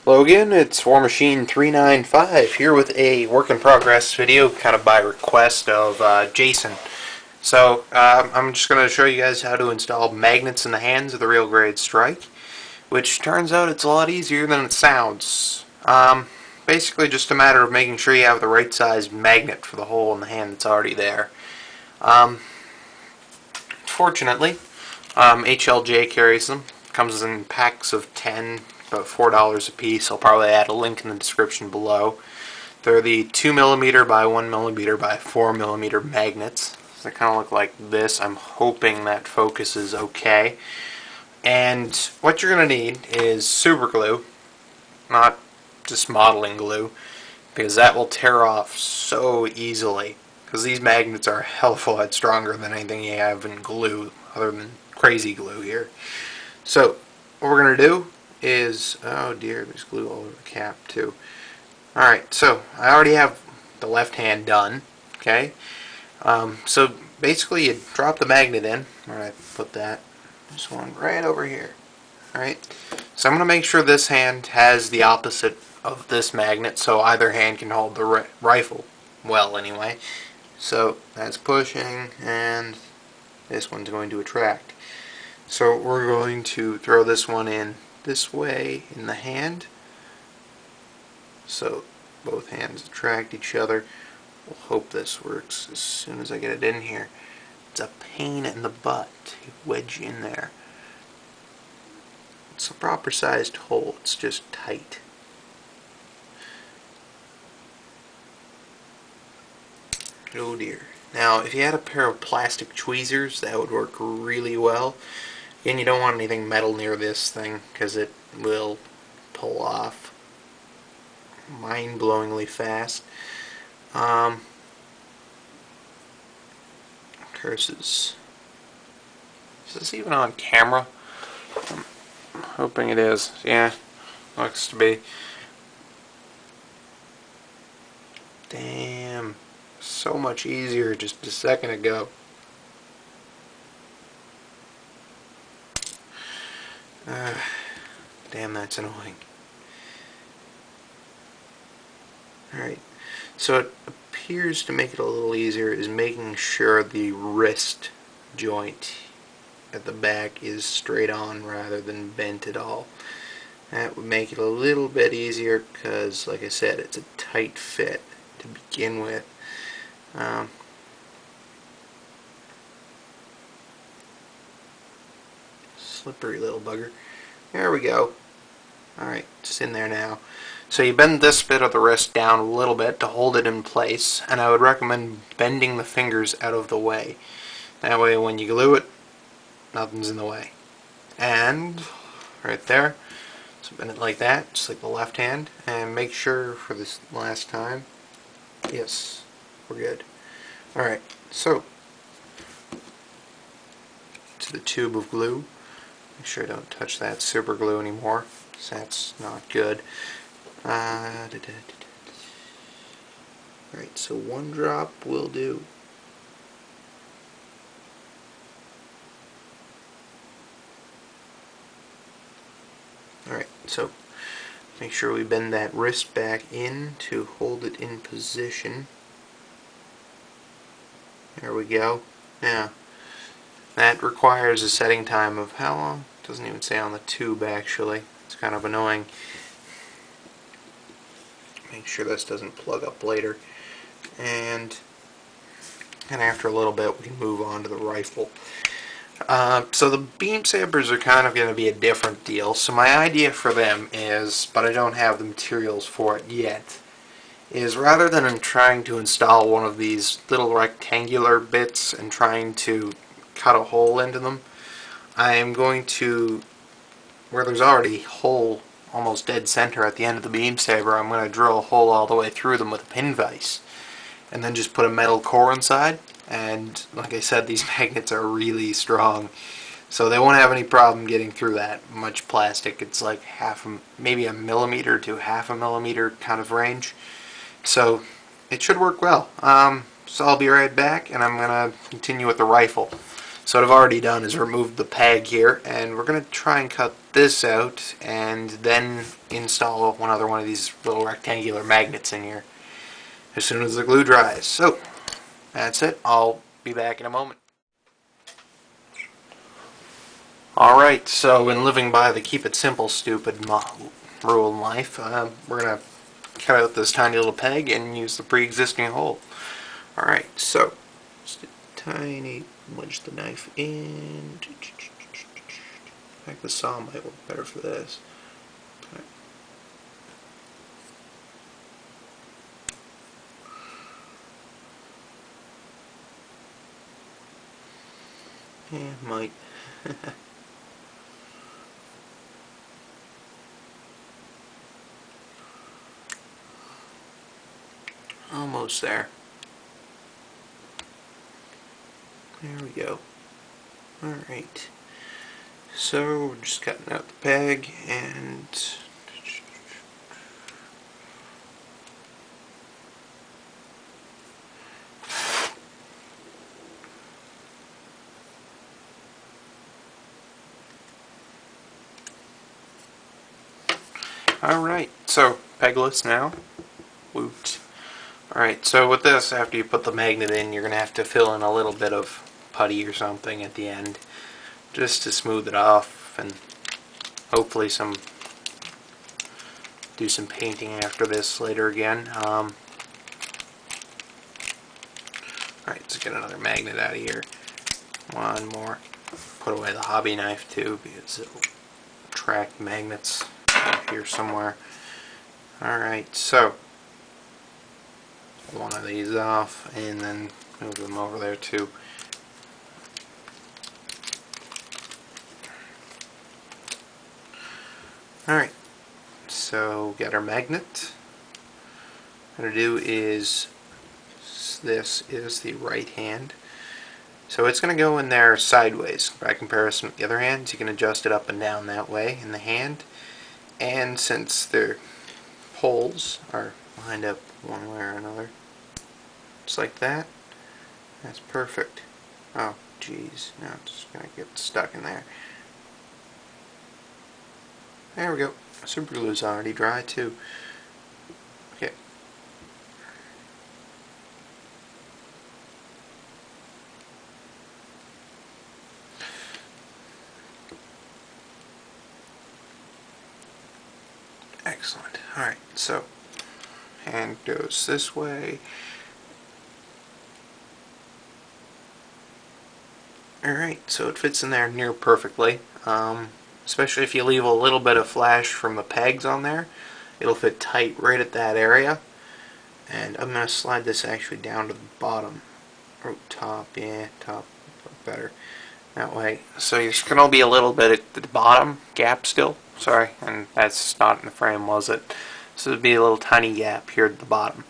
Hello again, it's War Machine 395 here with a work in progress video, kind of by request of Jason. So I'm just going to show you guys how to install magnets in the hands of the real grade strike, which turns out it's a lot easier than it sounds. Basically just a matter of making sure you have the right size magnet for the hole in the hand that's already there. Fortunately, HLJ carries them. Comes in packs of 10, about $4 a piece. I'll probably add a link in the description below. They're the 2mm by 1mm by 4mm magnets. So they kind of look like this. I'm hoping that focus is okay. And what you're going to need is super glue, not just modeling glue, because that will tear off so easily. Because these magnets are a hell of a lot stronger than anything you have in glue, other than crazy glue here. So, what we're going to do is, oh dear, there's glue all over the cap too. Alright, so I already have the left hand done, okay? So basically you drop the magnet in, where I put that, this one right over here. Alright, so I'm going to make sure this hand has the opposite of this magnet, so either hand can hold the rifle well anyway. So that's pushing, and this one's going to attract. So we're going to throw this one in this way in the hand, so both hands attract each other. We'll hope this works as soon as I get it in here. It's a pain in the butt to wedge in there. It's a proper sized hole, it's just tight. Oh dear. Now if you had a pair of plastic tweezers, that would work really well. Again, you don't want anything metal near this thing because it will pull off mind-blowingly fast. Curses. Is this even on camera? I'm hoping it is. Yeah, looks to be. Damn. So much easier just a second ago. Damn, that's annoying. Alright, so it appears to make it a little easier is making sure the wrist joint at the back is straight on rather than bent at all. That would make it a little bit easier because, like I said, it's a tight fit to begin with. Slippery little bugger. There we go. Alright, it's in there now. So you bend this bit of the wrist down a little bit to hold it in place, and I would recommend bending the fingers out of the way. That way when you glue it, nothing's in the way. And right there, so bend it like that, just like the left hand, and make sure for this last time, yes, we're good. Alright, so to the tube of glue. Make sure I don't touch that super glue anymore, because that's not good. Alright, so one drop will do. Alright, so make sure we bend that wrist back in to hold it in position. There we go. Now, that requires a setting time of how long? It doesn't even say on the tube actually. It's kind of annoying. Make sure this doesn't plug up later. And after a little bit we can move on to the rifle. So the beam sabers are kind of going to be a different deal. So my idea for them is, but I don't have the materials for it yet, is rather than trying to install one of these little rectangular bits and trying to cut a hole into them, I am going to, where there's already a hole almost dead center at the end of the beam saber, I'm going to drill a hole all the way through them with a pin vise and then just put a metal core inside. And like I said, these magnets are really strong, so they won't have any problem getting through that much plastic. It's like maybe a millimeter to half a millimeter kind of range, so it should work well. So I'll be right back, and I'm going to continue with the rifle. So what I've already done is removed the peg here, and we're going to try and cut this out and then install another one of these little rectangular magnets in here as soon as the glue dries. So that's it. I'll be back in a moment. Alright, so in living by the keep it simple stupid rule in life, we're going to cut out this tiny little peg and use the pre-existing hole. Alright, so just a tiny wedge the knife in. I think the saw might work better for this. Okay. Yeah, might. Almost there. There we go. Alright. So we're just cutting out the peg and alright, so pegless now. Woot. Alright, so with this, after you put the magnet in, you're going to have to fill in a little bit of putty or something at the end just to smooth it off, and hopefully do some painting after this later again. Alright, let's get another magnet out of here. One more. Put away the hobby knife too, because it'll attract magnets up here somewhere. Alright, so one of these off and then move them over there too. Alright, so get our magnet. What I'm going to do is, this is the right hand. So it's going to go in there sideways by comparison with the other hand. You can adjust it up and down that way in the hand. And since the holes are lined up one way or another, just like that, that's perfect. Oh, geez, now it's just going to get stuck in there. There we go. Super glue's already dry too. Okay. Excellent. Alright, so hand goes this way. Alright, so it fits in there near perfectly. Especially if you leave a little bit of flash from the pegs on there, it'll fit tight right at that area. And I'm going to slide this actually down to the bottom, or top, yeah, top, better, that way. So there's going to be a little bit at the bottom gap still, sorry, and that's not in the frame, was it? So there'll be a little tiny gap here at the bottom.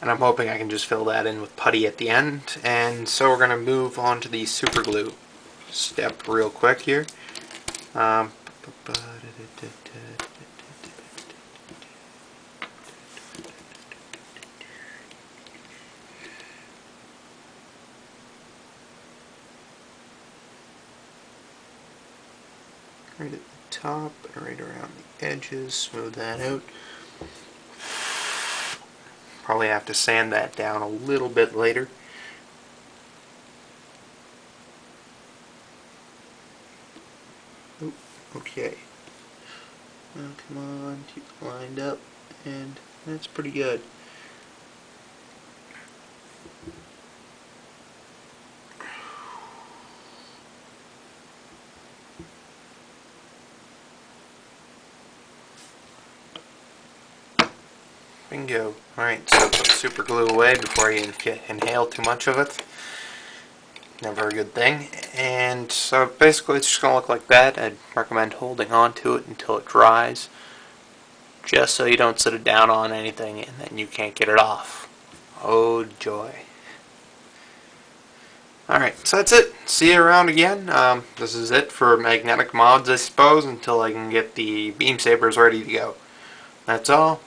And I'm hoping I can just fill that in with putty at the end. And so we're going to move on to the super glue step real quick here. Right at the top, right around the edges, smooth that out. Probably have to sand that down a little bit later. Okay. Now come on, keep it lined up, and that's pretty good. Bingo. Alright, so put super glue away before you inhale too much of it. Never a good thing. And so basically it's just going to look like that. I'd recommend holding on to it until it dries, just so you don't sit it down on anything and then you can't get it off. Oh joy. Alright, so that's it. See you around again. This is it for magnetic mods, I suppose, until I can get the beam sabers ready to go. That's all.